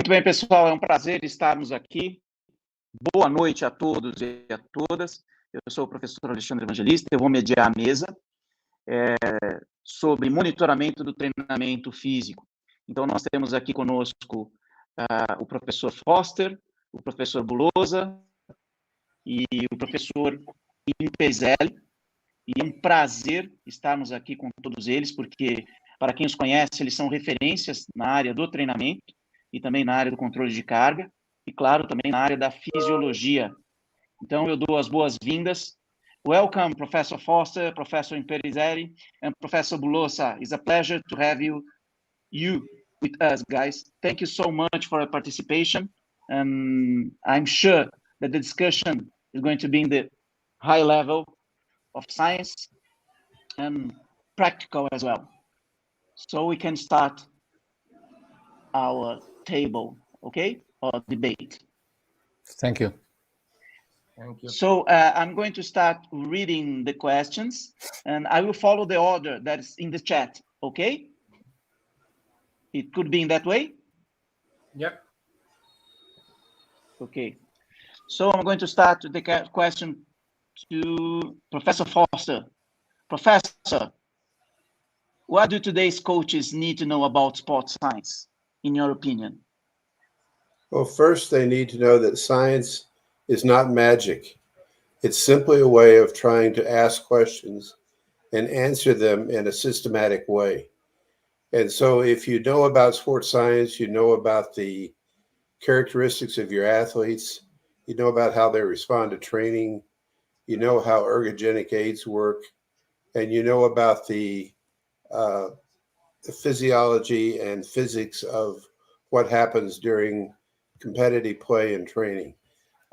Muito bem, pessoal, é um prazer estarmos aqui. Boa noite a todos e a todas. Eu sou o professor Alexandre Evangelista, eu vou mediar a mesa sobre monitoramento do treinamento físico. Então, nós temos aqui conosco o professor Foster, o professor Bulousa e o professor Imperizzeli. E é um prazer estarmos aqui com todos eles, porque, para quem os conhece, eles são referências na área do treinamento e também na área do controle de carga, e, claro, também na área da fisiologia. Então, eu dou as boas-vindas. Welcome, Professor Foster, Professor Imperizzeli, and Professor Bulousa. It's a pleasure to have you with us, guys. Thank you so much for your participation. I'm sure that the discussion is going to be in the high level of science and practical as well. So we can start our table, okay, or debate. Thank you. Thank you. So I'm going to start reading the questions, and I will follow the order that is in the chat, okay? It could be in that way? Yep. Okay. So I'm going to start with the question to Professor Foster. Professor, what do today's coaches need to know about sports science, in your opinion? Well, first, they need to know that science is not magic. It's simply a way of trying to ask questions and answer them in a systematic way. And so if you know about sports science, you know about the characteristics of your athletes, you know about how they respond to training, you know how ergogenic aids work, and you know about the physiology and physics of what happens during competitive play and training.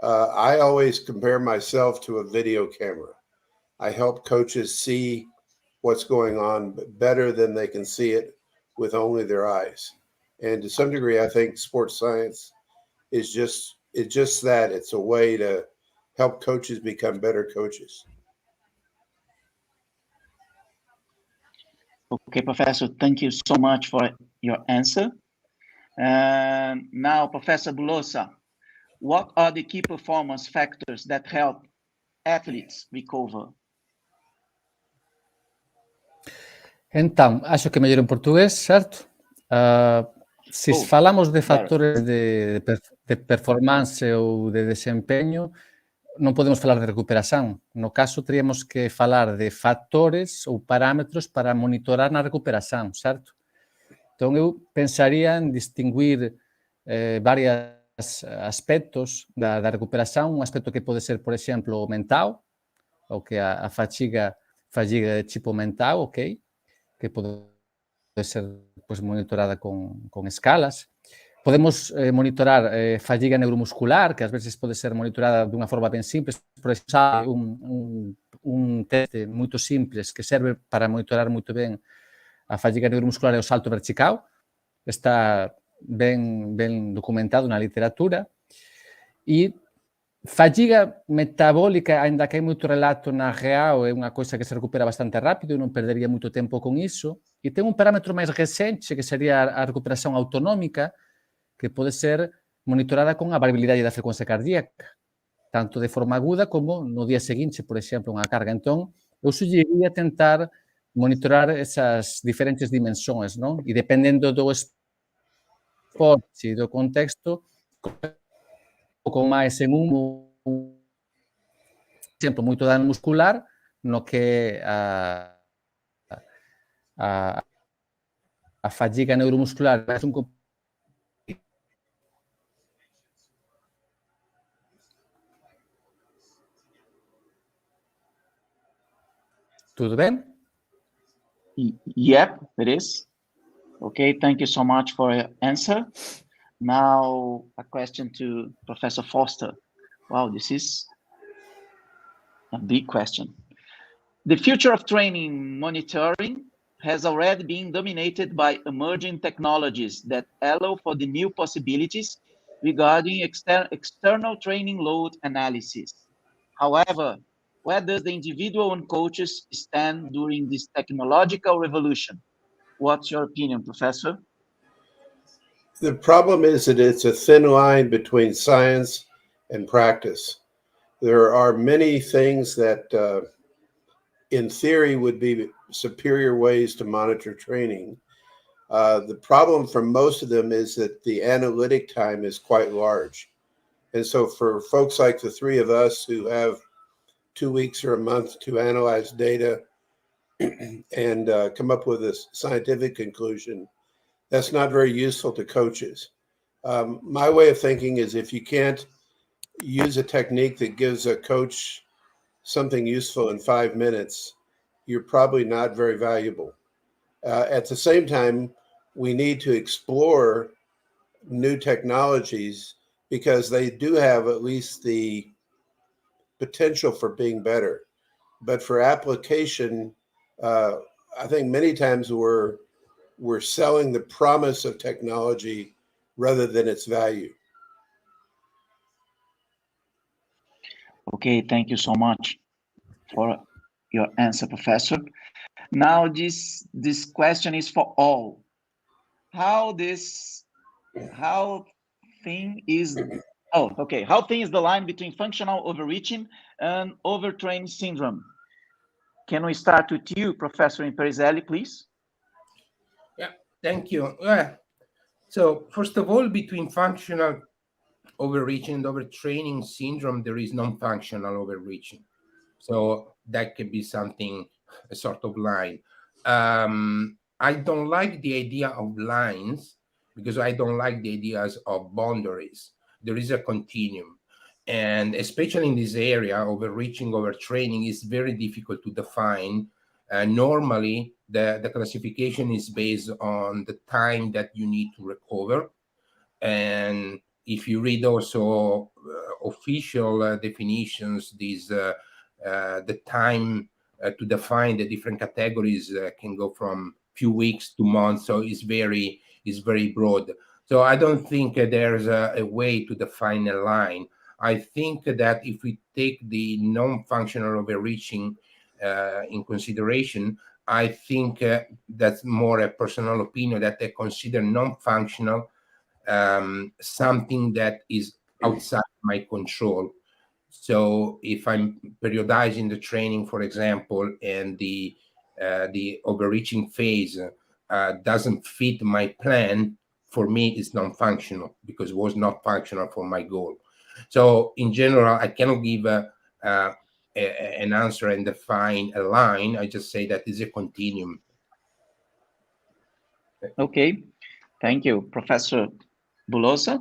I always compare myself to a video camera. I help coaches see what's going on better than they can see it with only their eyes. And to some degree, I think sports science is just that. It's a way to help coaches become better coaches. Okay, Professor, thank you so much for your answer. Now, Professor Bulousa, what are the key performance factors that help athletes recover? Então, acho que é melhor em português, certo? Se falamos de fatores de performance ou de desempenho, não podemos falar de recuperação. No caso, teríamos que falar de fatores ou parâmetros para monitorar na recuperação, certo? Então, eu pensaria em distinguir vários aspectos da recuperação. Um aspecto que pode ser, por exemplo, o mental, ou que a fadiga de tipo mental, ok? Que pode ser pues, monitorada com escalas. Podemos monitorar fadiga neuromuscular, que às vezes pode ser monitorada de uma forma bem simples. Por exemplo, um teste muito simples que serve para monitorar muito bem a fadiga neuromuscular é o salto vertical. Está bem documentado na literatura. E fadiga metabólica, ainda que hai moito relato na real, é unha coisa que se recupera bastante rápido e non perdería moito tempo con iso. E ten un parámetro máis recente, que sería a recuperación autonómica, que pode ser monitorada con a variabilidade da frecuencia cardíaca, tanto de forma aguda como no día seguinte, por exemplo, unha carga. Entón, eu suggeriría tentar monitorar esas diferentes dimensões, non? E dependendo do esporte e do contexto, pouco máis en por exemplo, moito dano muscular, no que a fadiga neuromuscular é un Tudo bem? Yep, it is. Okay, thank you so much for your answer. Now, a question to Professor Foster. Wow, this is a big question. The future of training monitoring has already been dominated by emerging technologies that allow for the new possibilities regarding external training load analysis. However, where does the individual and coaches stand during this technological revolution? What's your opinion, Professor? The problem is that it's a thin line between science and practice. There are many things that, in theory, would be superior ways to monitor training. The problem for most of them is that the analytic time is quite large. And so for folks like the three of us who have 2 weeks or a month to analyze data and come up with a scientific conclusion, that's not very useful to coaches. My way of thinking is if you can't use a technique that gives a coach something useful in 5 minutes, you're probably not very valuable. At the same time, we need to explore new technologies because they do have at least the potential for being better. But for application, I think many times we're selling the promise of technology rather than its value. Okay, thank you so much for your answer, Professor. Now, this question is for all. How thin is the line between functional overreaching and overtraining syndrome? Can we start with you, Professor Imperizzeli, please? Yeah, thank you. So first of all, between functional overreaching and overtraining syndrome, there is non-functional overreaching. So that could be something, a sort of line. I don't like the idea of lines because I don't like the ideas of boundaries. There is a continuum. And especially in this area, overreaching, overtraining is very difficult to define. Normally, the classification is based on the time that you need to recover. And if you read also official definitions, the time to define the different categories can go from few weeks to months, so it's very broad. So I don't think there's a way to define a line. I think that if we take the non-functional overreaching in consideration, I think that's more a personal opinion that they consider non-functional something that is outside my control. So if I'm periodizing the training, for example, and the overreaching phase doesn't fit my plan, for me it's non-functional because it was not functional for my goal. So in general, I cannot give an answer and define a line. I just say that it's a continuum. Okay, thank you, Professor Bulousa.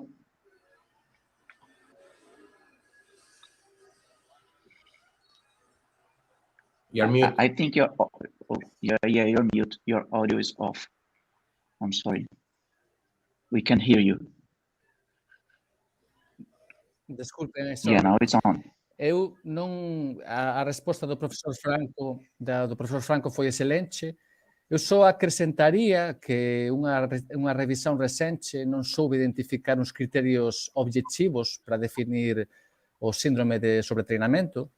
You're mute. I think you're mute. Your audio is off. I'm sorry. We can hear you. Desculpem, Yeah, now it's on. Eu não... A resposta do professor Franco foi excelente. Eu só acrescentaria que uma revisão recente não soube identificar uns critérios objetivos para definir o síndrome de sobretreinamento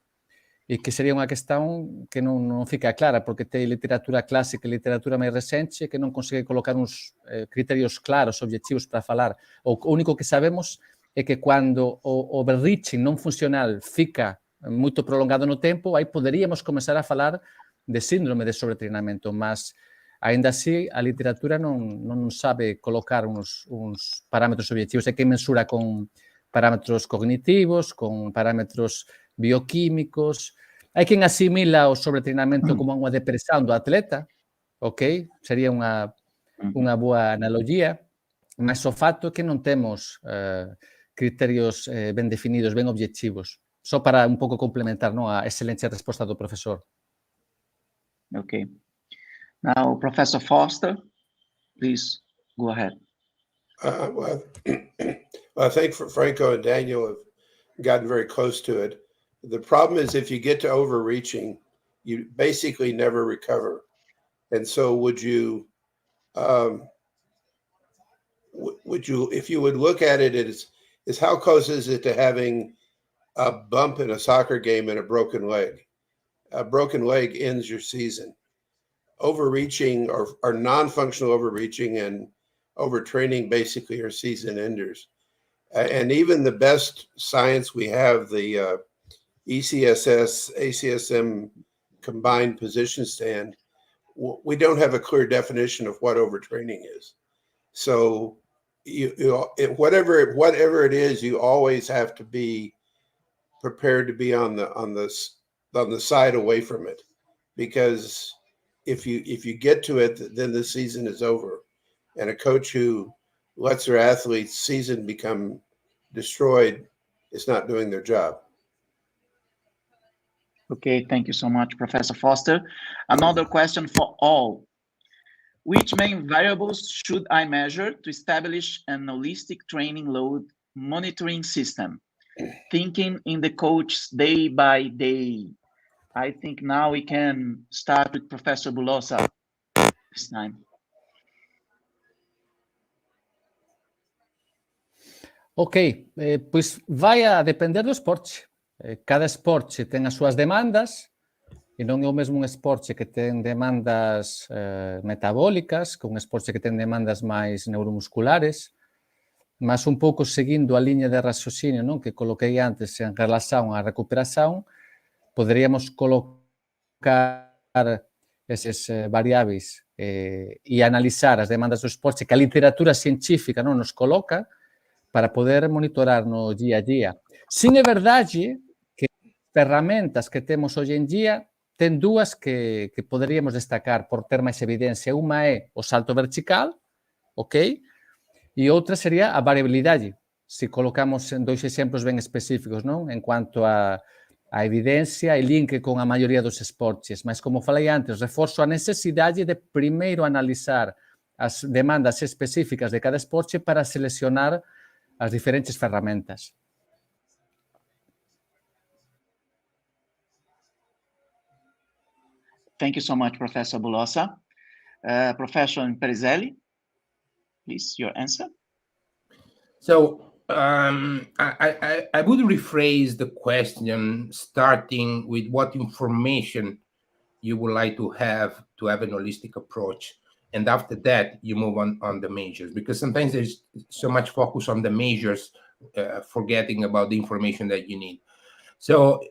e que seria uma questão que não fica clara, porque tem literatura clássica e literatura mais recente que não consegue colocar uns critérios claros, objetivos para falar. O único que sabemos é que quando o overreaching não funcional fica muito prolongado no tempo, aí poderíamos começar a falar de síndrome de sobretreinamento, mas ainda assim a literatura não sabe colocar uns parâmetros objetivos. É quem mensura com parâmetros cognitivos, com parâmetros bioquímicos. Há quem assimila o sobretreinamento como uma depressão do atleta, ok? Seria uma boa analogia, mas o fato é que não temos critérios bem definidos, bem objetivos. Só para um pouco complementar a excelente resposta do professor. Okay. Now, Professor Foster, please go ahead. Well, I think Franco and Daniel have gotten very close to it. The problem is if you get to overreaching, you basically never recover. And so would you, if you would look at it, is how close is it to having a bump in a soccer game and a broken leg? A broken leg ends your season. Overreaching or non-functional overreaching and overtraining basically are season enders. And even the best science we have, the ECSS, ACSM combined position stand, we don't have a clear definition of what overtraining is. So whatever it is, you always have to be prepared to be on the side away from it, because if you get to it, then the season is over. And a coach who lets their athlete's season become destroyed is not doing their job. Okay, thank you so much, Professor Foster. Another question for all. Which main variables should I measure to establish an holistic training load monitoring system? Thinking in the coach's day by day. I think now we can start with Professor Bulousa this time. Ok, pois vai a depender do esporte. Cada esporte ten as súas demandas e non é o mesmo un esporte que ten demandas metabólicas que un esporte que ten demandas máis neuromusculares, mas un pouco seguindo a liña de raciocínio, non, que coloquei antes en relación á recuperación, poderíamos colocar eses variáveis e analizar as demandas do esporte que a literatura científica non nos coloca para poder monitorar no día a día. Sin é verdade que ferramentas que temos hoxe en día ten dúas que poderíamos destacar por ter máis evidencia. Unha é o salto vertical, ok? E outra sería a variabilidade. Se colocamos en dois exemplos ben específicos, non? En cuanto a evidencia e link con a maioría dos esportes. Mas, como falei antes, reforzo a necesidade de primeiro analizar as demandas específicas de cada esporte para seleccionar as diferentes ferramentas. Thank you so much, Professor Bulousa. Professor Imperizzeli, please, your answer. So I would rephrase the question starting with what information you would like to have an holistic approach. And after that, you move on the measures, because sometimes there's so much focus on the measures, forgetting about the information that you need. So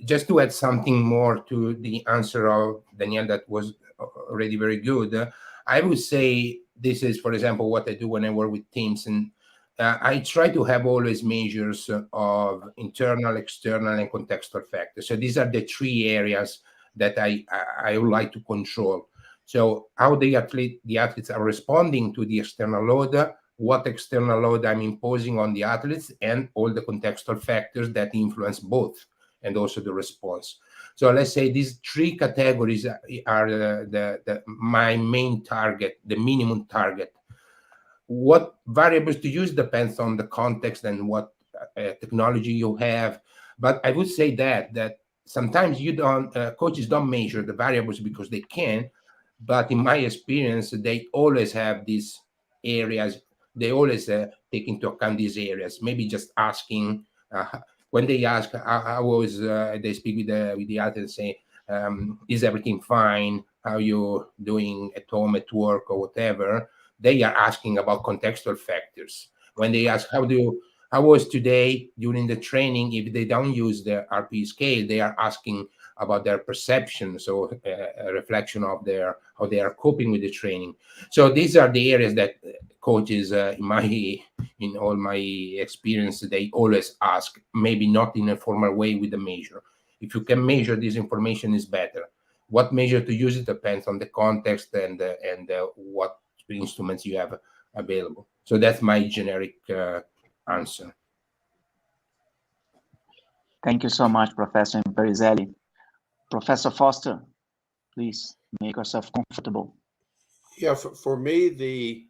just to add something more to the answer of Daniel that was already very good, I would say this is, for example, what I do when I work with teams. And I try to have always measures of internal, external, and contextual factors. So these are the three areas that I would like to control. So how the athletes are responding to the external load, what external load I'm imposing on the athletes, and all the contextual factors that influence both, and also the response. So let's say these three categories are my main target, the minimum target. What variables to use depends on the context and what technology you have. But I would say that sometimes coaches don't measure the variables because they can. But in my experience, they always have these areas. They always take into account these areas. Maybe just asking when they ask, they speak with the athlete and say, "Is everything fine? How you doing at home, at work, or whatever?" They are asking about contextual factors. When they ask, "How was today during the training?" If they don't use the RP scale, they are asking about their perception, so a reflection of how they are coping with the training. So these are the areas that coaches, in all my experience, they always ask, maybe not in a formal way with the measure. If you can measure this information, is better. What measure to use, it depends on the context and what instruments you have available. So that's my generic answer. Thank you so much, Professor Imperizzeli. Professor Foster, please. make ourselves comfortable. Yeah, for me, the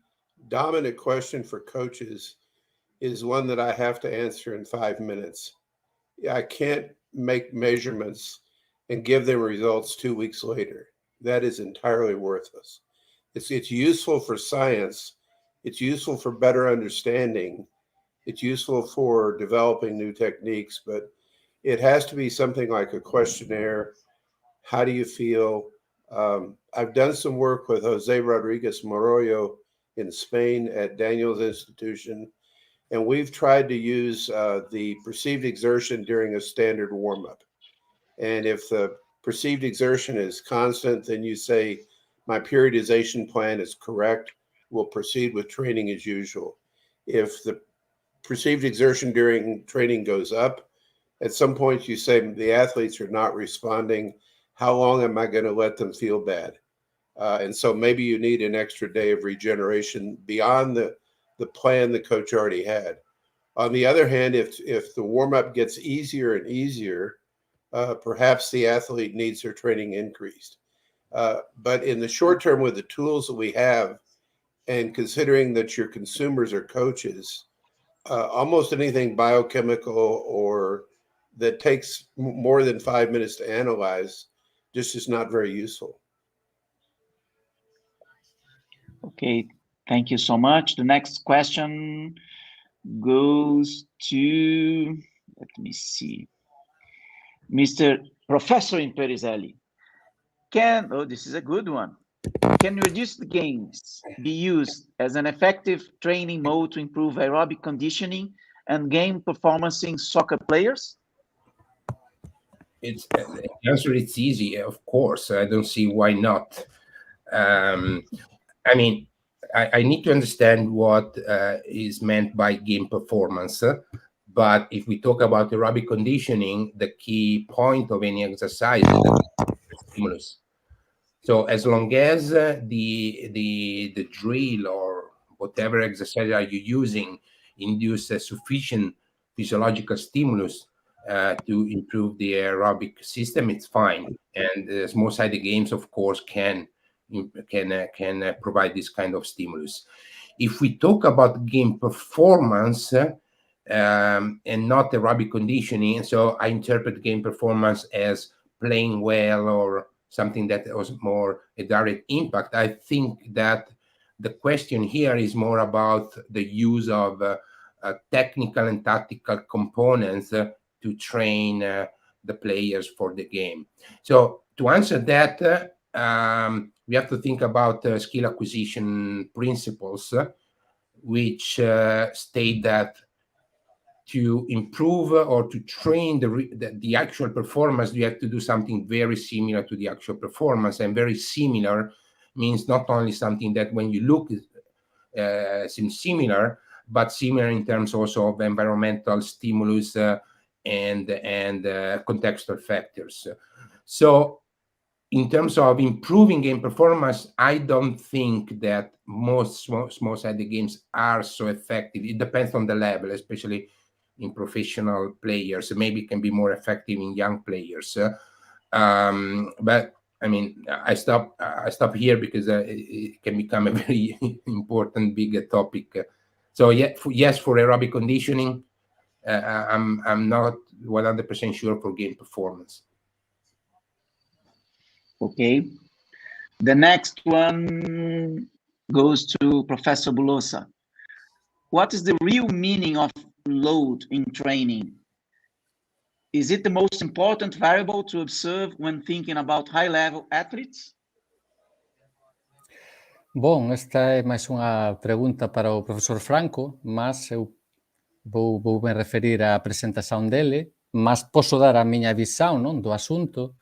dominant question for coaches is one that I have to answer in 5 minutes. I can't make measurements and give them results 2 weeks later. That is entirely worthless. It's useful for science. It's useful for better understanding. It's useful for developing new techniques, but it has to be something like a questionnaire. How do you feel? I've done some work with Jose Rodriguez Moroyo in Spain at Daniel's Institution, and we've tried to use the perceived exertion during a standard warm-up. And if the perceived exertion is constant, then you say, my periodization plan is correct. We'll proceed with training as usual. If the perceived exertion during training goes up, at some point you say the athletes are not responding. How long am I going to let them feel bad? And so maybe you need an extra day of regeneration beyond the plan the coach already had. On the other hand, if the warm-up gets easier and easier, perhaps the athlete needs their training increased. But in the short term, with the tools that we have, and considering that your consumers are coaches, almost anything biochemical or that takes more than 5 minutes to analyze just is not very useful. Okay, thank you so much. The next question goes to, let me see, Mr. Professor Imperizzeli. This is a good one. Can reduced games be used as an effective training mode to improve aerobic conditioning and game performance in soccer players? The answer is easy, of course. I don't see why not. I mean, I need to understand what is meant by game performance. But if we talk about aerobic conditioning, the key point of any exercise is the stimulus. So as long as the drill or whatever exercise are you using induce a sufficient physiological stimulus to improve the aerobic system, it's fine. And small-sided games, of course, can provide this kind of stimulus. If we talk about game performance and not aerobic conditioning, so I interpret game performance as playing well or something that was more a direct impact. I think that the question here is more about the use of technical and tactical components to train the players for the game. So to answer that, we have to think about skill acquisition principles, which state that to improve or to train the actual performance, you have to do something very similar to the actual performance. And very similar means not only something that when you look seems similar, but similar in terms also of environmental stimulus and contextual factors. So in terms of improving game performance, I don't think that most small-sided games are so effective. It depends on the level, especially in professional players. Maybe it can be more effective in young players. But I mean, I stop here because it can become a very important, bigger topic. So yes, for aerobic conditioning, I'm not 100% sure for game performance. Okay. The next one goes to Professor Bulousa. What is the real meaning of load in training? Is it the most important variable to observe when thinking about high-level athletes? Bom, esta é máis unha pregunta para o profesor Franco, mas eu vou me referir á presentación dele, mas poso dar a miña visão, non, do asunto.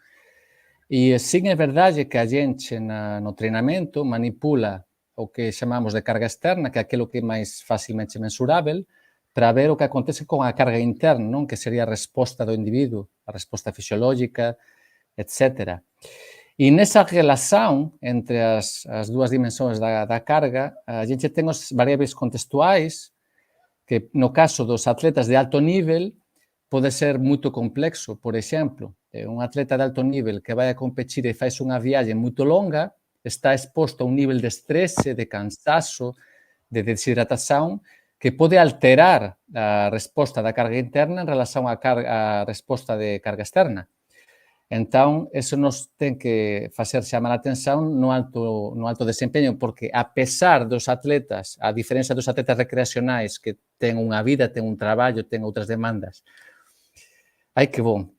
E sim, é verdade que a gente no treinamento manipula o que chamamos de carga externa, que é aquilo que é máis facilmente mensurável, para ver o que acontece con a carga interna, non? Que sería a resposta do individuo, a resposta fisiológica, etc. E nesa relación entre as dúas dimensões da carga, a gente ten os variáveis contextuais, que no caso dos atletas de alto nivel, pode ser moito complexo. Por exemplo, un atleta de alto nivel que vai a competir e faz unha viaxe moito longa, está exposto a un nivel de estrese, de cansazo, de deshidratación, que pode alterar a resposta da carga interna en relación á resposta de carga externa. Entón, eso nos ten que facer chamar a atención no alto desempeño, porque a pesar dos atletas, a diferencia dos atletas recreacionais que ten unha vida, ten un traballo, ten outras demandas, que bom.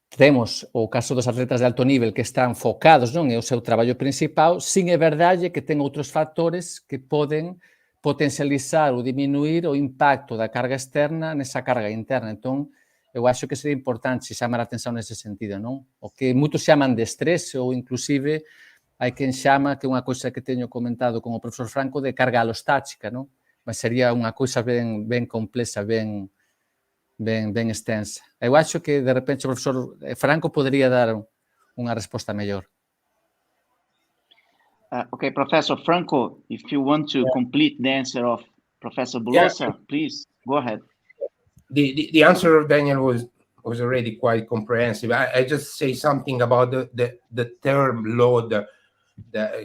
Temos o caso dos atletas de alto nivel que están focados, non, é o seu traballo principal, sin é verdade que ten outros factores que poden potencializar ou diminuir o impacto da carga externa nesa carga interna. Entón, eu acho que sería importante chamar a atención nese sentido, non? O que moitos chaman de estrés ou inclusive hai quen chama, que é unha coisa que teño comentado con o profesor Franco, de carga alostática, non? Mas sería unha coisa ben complexa, ben extensa. Eu acho que, de repente, o profesor Franco podería dar unha resposta mellor. Okay, Professor Franco, if you want to complete the answer of Professor Bulousa, please go ahead. The answer of Daniel was already quite comprehensive. I just say something about the term load,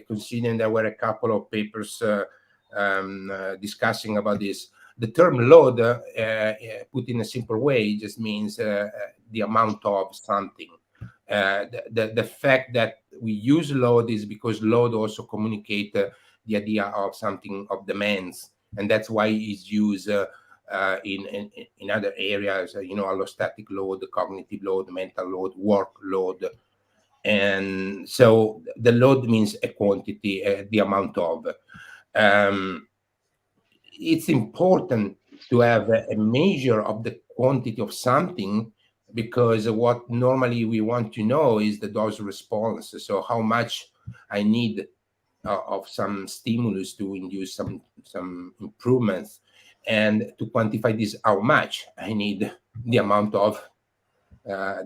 considering there were a couple of papers discussing about this. The term load, put in a simple way, just means the amount of something. The fact that we use load is because load also communicate the idea of something of demands, and that's why it's used in other areas, allostatic load, cognitive load, mental load, work load. And so the load means a quantity, the amount of. It's important to have a measure of the quantity of something, because what normally we want to know is the dose response. So how much I need of some stimulus to induce some improvements. And to quantify this, how much I need the amount of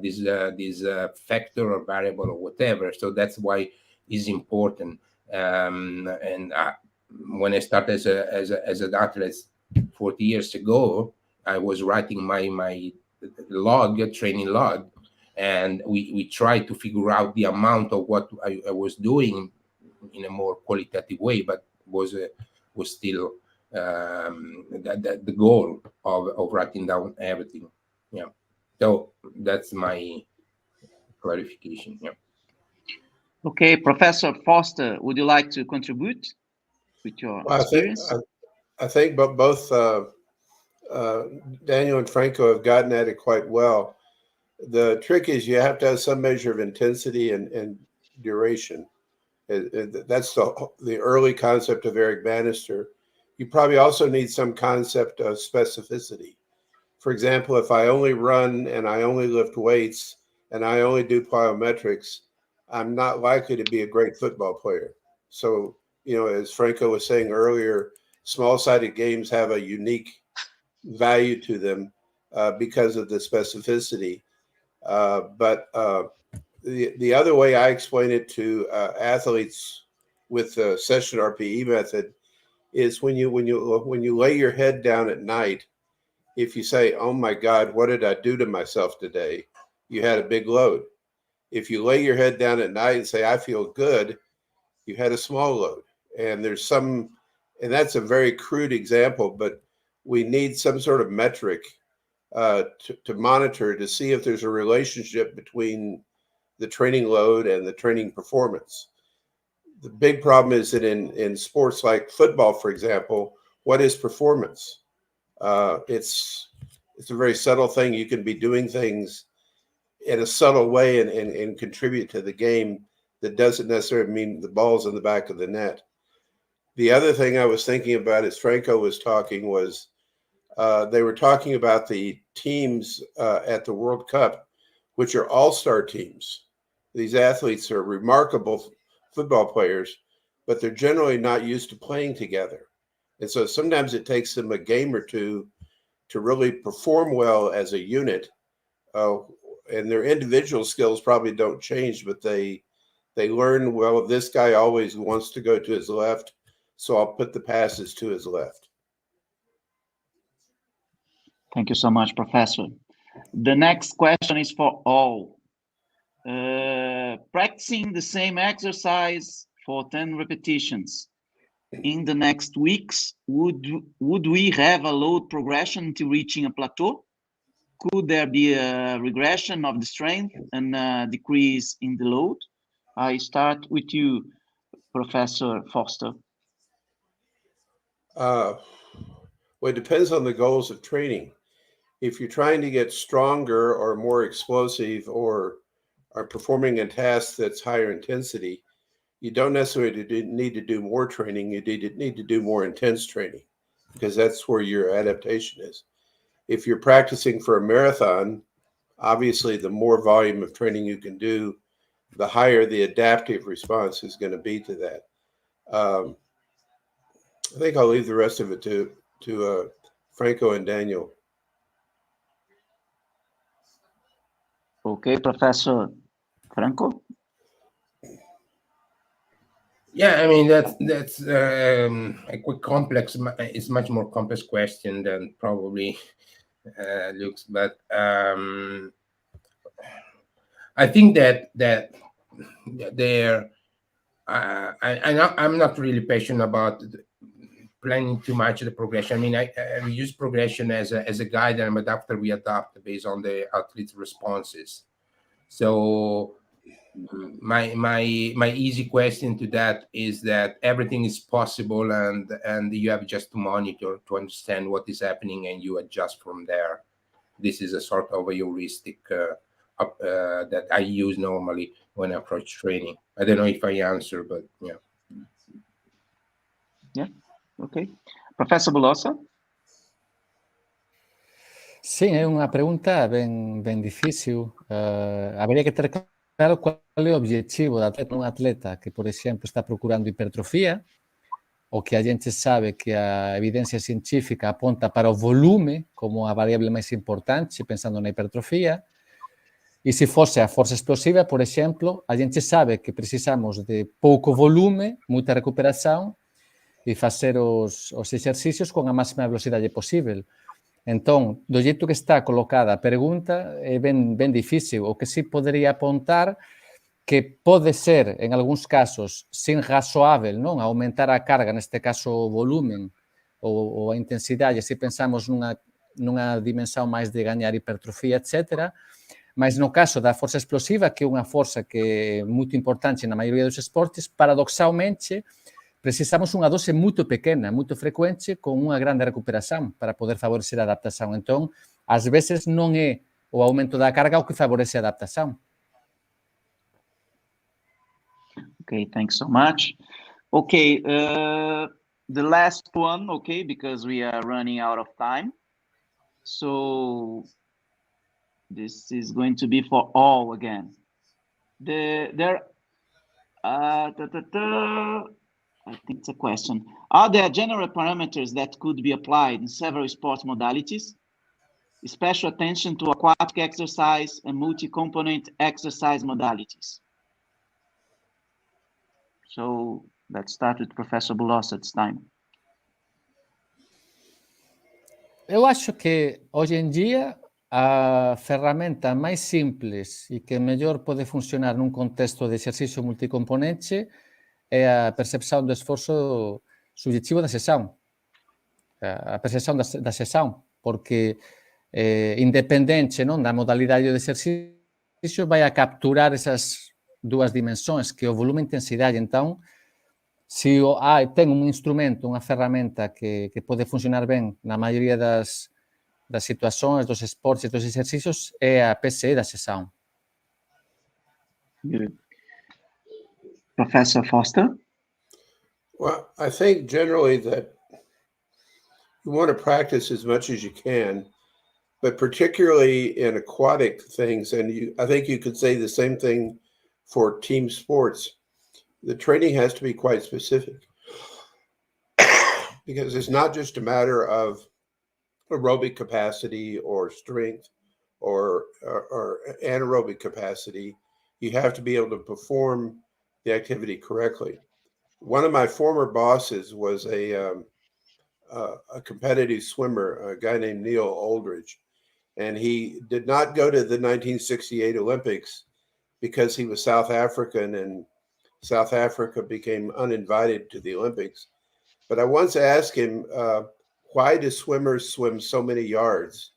this factor or variable or whatever. So that's why it's important. And when I started as an athlete 40 years ago, I was writing my training log, and we tried to figure out the amount of what I was doing in a more qualitative way, but was still the goal of writing down everything. Yeah. So that's my clarification. Yeah. Okay, Professor Foster, would you like to contribute with your experience? I think both Daniel and Franco have gotten at it quite well. The trick is you have to have some measure of intensity and duration. That's the early concept of Eric Bannister. You probably also need some concept of specificity. For example, if I only run and I only lift weights and I only do plyometrics, I'm not likely to be a great football player. So, as Franco was saying earlier, small-sided games have a unique value to them because of the specificity. But the other way I explain it to athletes with the session RPE method is when you lay your head down at night, if you say, "Oh my God, what did I do to myself today?" you had a big load. If you lay your head down at night and say, "I feel good," you had a small load. And and that's a very crude example, but we need some sort of metric to monitor to see if there's a relationship between the training load and the training performance. The big problem is that in sports like football, for example, what is performance? It's a very subtle thing. You can be doing things in a subtle way and contribute to the game that doesn't necessarily mean the ball's in the back of the net. The other thing I was thinking about as Franco was talking was they were talking about the teams at the World Cup, which are all-star teams. These athletes are remarkable football players, but they're generally not used to playing together. And so sometimes it takes them a game or two to really perform well as a unit. And their individual skills probably don't change, but they learn, well, this guy always wants to go to his left, so I'll put the passes to his left. Thank you so much, Professor. The next question is for all. Practicing the same exercise for 10 repetitions in the next weeks, would we have a load progression until reaching a plateau? Could there be a regression of the strength and a decrease in the load? I start with you, Professor Foster. Well, it depends on the goals of training. If you're trying to get stronger or more explosive or are performing a task that's higher intensity, you don't necessarily need to do more training. You need to do more intense training because that's where your adaptation is. If you're practicing for a marathon, obviously the more volume of training you can do, the higher the adaptive response is going to be to that. I think I'll leave the rest of it to Franco and Daniel. Okay, Professor Franco. Yeah, I mean that's a quite complex. It's much more complex question than probably looks, but I think that there. I'm not really passionate about planning too much of the progression. I mean, I use progression as a guide, and after we adapt based on the athlete's responses. So my easy question to that is that everything is possible, and you have just to monitor to understand what is happening, and you adjust from there. This is a sort of a heuristic that I use normally when I approach training. I don't know if I answer, but yeah. Yeah, okay. Professor Bulousa? Sim, é unha pregunta ben difícil. Habería que ter claro cual é o objetivo da atleta. Un atleta que, por exemplo, está procurando hipertrofía, o que a gente sabe que a evidencia científica aponta para o volume como a variable máis importante, pensando na hipertrofía. E se fose a forza explosiva, por exemplo, a gente sabe que precisamos de pouco volume, moita recuperación e facer os exercicios con a máxima velocidade posible. Entón, do xeito que está colocada a pregunta, é ben difícil. O que sí podería apontar que pode ser, en algúns casos, sin razoável, non? Aumentar a carga, neste caso o volumen ou a intensidade, se pensamos nunha dimensão máis de gañar hipertrofía, etc. Mas no caso da forza explosiva, que é unha forza que é moito importante na maioría dos esportes, paradoxalmente, precisamos unha dose moito pequena, moito frecuente, con unha grande recuperación para poder favorecer a adaptación. Entón, ás veces non é o aumento da carga o que favorece a adaptación. Okay, thanks so much. Okay, the last one, okay, because we are running out of time. So this is going to be for all again. I think it's a question. Are there general parameters that could be applied in several sport modalities? Special attention to aquatic exercise and multi-component exercise modalities. So let's start with Professor Bulousa this time. Eu acho que hoxe en día a ferramenta máis simples e que mellor pode funcionar nun contexto de exercicio multicomponente é a percepción do esforzo subjetivo da sesión. A percepción da sesión, porque independente non da modalidade do exercicio vai a capturar esas dúas dimensões, que é o volume e a intensidade. Entón, se ten un instrumento, unha ferramenta que pode funcionar ben na maioría das situações, dos esportes e dos exercícios, é a PCE da sesión. Good. Professor Foster? Well, I think generally that you want to practice as much as you can, but particularly in aquatic things, and I think you could say the same thing for team sports, the training has to be quite specific because it's not just a matter of aerobic capacity or strength or anaerobic capacity. You have to be able to perform the activity correctly. One of my former bosses was a a competitive swimmer, a guy named Neil Aldridge. And he did not go to the 1968 Olympics because he was South African, and South Africa became uninvited to the Olympics. But I once asked him, why do swimmers swim so many yards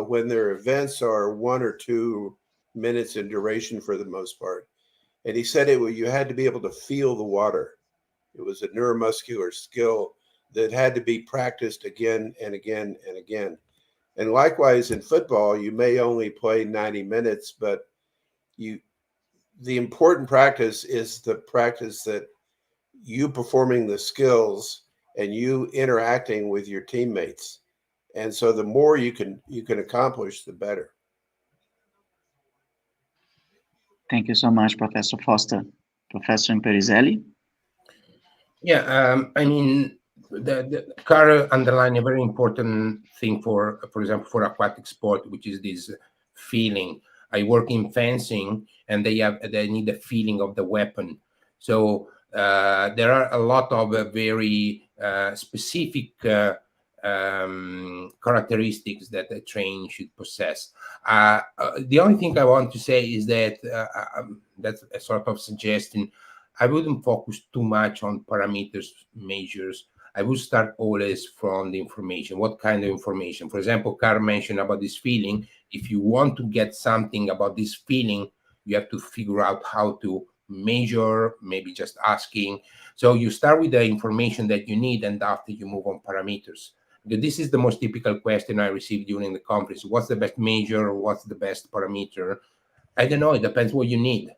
when their events are 1 or 2 minutes in duration for the most part? And he said you had to be able to feel the water. It was a neuromuscular skill that had to be practiced again and again and again. And likewise in football, you may only play 90 minutes, but the important practice is the practice that you performing the skills and you interacting with your teammates. And so the more you can accomplish, the better. Thank you so much, Professor Foster. Professor Imperizzeli? Yeah, I mean, the Carl underlined a very important thing for example, for aquatic sport, which is this feeling. I work in fencing, and they need the feeling of the weapon. So there are a lot of very specific characteristics that a train should possess. The only thing I want to say is that that's a sort of suggestion. I wouldn't focus too much on parameters, measures. I would start always from the information. What kind of information? For example, Carl mentioned about this feeling. If you want to get something about this feeling, you have to figure out how to measure, maybe just asking. So you start with the information that you need, and after you move on parameters. This is the most typical question I received during the conference. What's the best measure? What's the best parameter? I don't know. It depends what you need.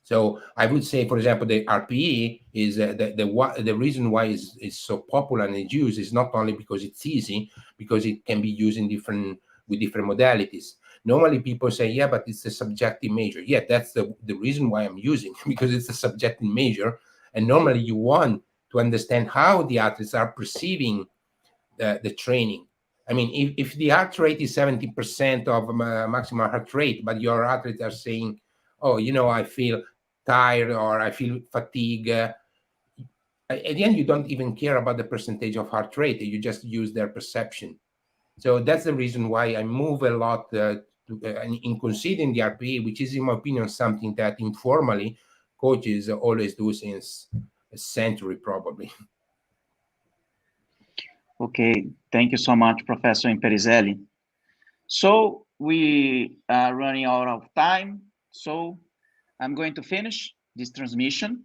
So I would say, for example, the RPE is the reason why it's so popular and it's used is not only because it's easy, because it can be used with different modalities. Normally people say, yeah, but it's a subjective measure. Yeah, that's the reason why I'm using it, because it's a subjective measure. And normally you want to understand how the athletes are perceiving the training. I mean, if the heart rate is 70% of maximum heart rate, but your athletes are saying, oh, I feel tired or I feel fatigue. At the end, you don't even care about the percentage of heart rate. You just use their perception. So that's the reason why I move a lot in considering the RPE, which is, in my opinion, something that informally coaches always do since a century, probably. Okay, thank you so much, Professor Imperizzeli. So we are running out of time, so I'm going to finish this transmission.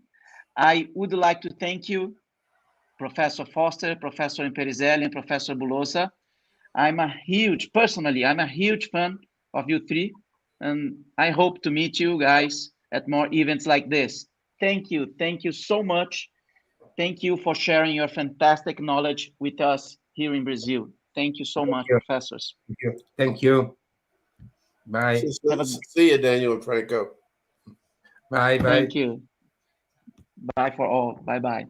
I would like to thank you, Professor Foster, Professor Imperizzeli, and Professor Bulousa. Personally, I'm a huge fan of you three, and I hope to meet you guys at more events like this. Thank you so much. Thank you for sharing your fantastic knowledge with us here in Brazil. Thank you so much, professors. Thank you. Bye. See you, Daniel and Franco. Bye. Thank you. Bye for all. Bye.